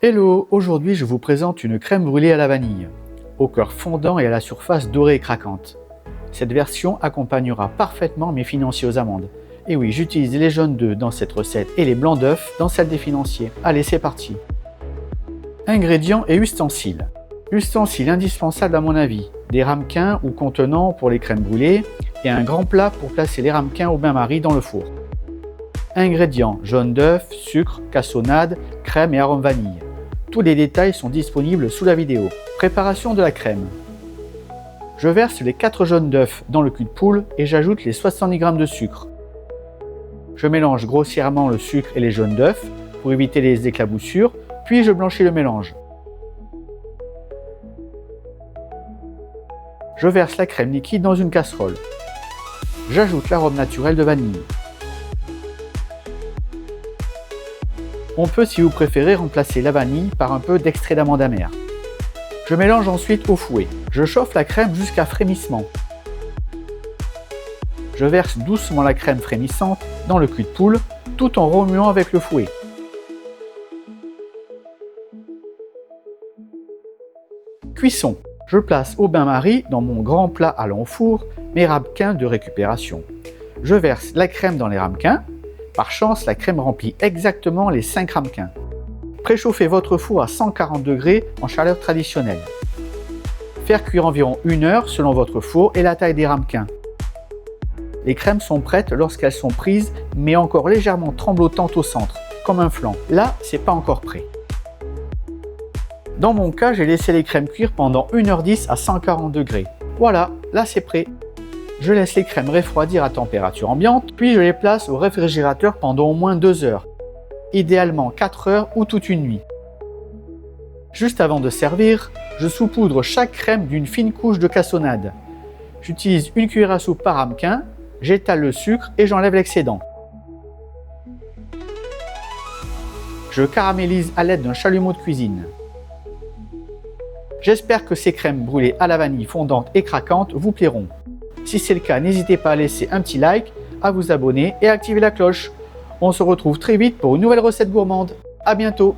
Hello, aujourd'hui je vous présente une crème brûlée à la vanille, au cœur fondant et à la surface dorée et craquante. Cette version accompagnera parfaitement mes financiers aux amandes. Et oui, j'utilise les jaunes d'œufs dans cette recette et les blancs d'œufs dans celle des financiers. Allez, c'est parti. Ingrédients et ustensiles. Ustensiles indispensables à mon avis, des ramequins ou contenants pour les crèmes brûlées et un grand plat pour placer les ramequins au bain-marie dans le four. Ingrédients, jaune d'œuf, sucre, cassonade, crème et arôme vanille. Tous les détails sont disponibles sous la vidéo. Préparation de la crème. Je verse les 4 jaunes d'œufs dans le cul de poule et j'ajoute les 70 g de sucre. Je mélange grossièrement le sucre et les jaunes d'œufs pour éviter les éclaboussures, puis je blanchis le mélange. Je verse la crème liquide dans une casserole. J'ajoute l'arôme naturel de vanille. On peut, si vous préférez, remplacer la vanille par un peu d'extrait d'amande amère. Je mélange ensuite au fouet. Je chauffe la crème jusqu'à frémissement. Je verse doucement la crème frémissante dans le cul de poule tout en remuant avec le fouet. Cuisson. Je place au bain-marie dans mon grand plat allant au four mes ramequins de récupération. Je verse la crème dans les ramequins. Par chance, la crème remplit exactement les 5 ramequins. Préchauffez votre four à 140 degrés en chaleur traditionnelle. Faire cuire environ 1 heure selon votre four et la taille des ramequins. Les crèmes sont prêtes lorsqu'elles sont prises, mais encore légèrement tremblotantes au centre, comme un flan. Là, c'est pas encore prêt. Dans mon cas, j'ai laissé les crèmes cuire pendant 1h10 à 140 degrés. Voilà, là c'est prêt. Je laisse les crèmes refroidir à température ambiante, puis je les place au réfrigérateur pendant au moins 2 heures. Idéalement 4 heures ou toute une nuit. Juste avant de servir, je saupoudre chaque crème d'une fine couche de cassonade. J'utilise une cuillère à soupe par ramequin, j'étale le sucre et j'enlève l'excédent. Je caramélise à l'aide d'un chalumeau de cuisine. J'espère que ces crèmes brûlées à la vanille fondante et craquante vous plairont. Si c'est le cas, n'hésitez pas à laisser un petit like, à vous abonner et à activer la cloche. On se retrouve très vite pour une nouvelle recette gourmande. À bientôt!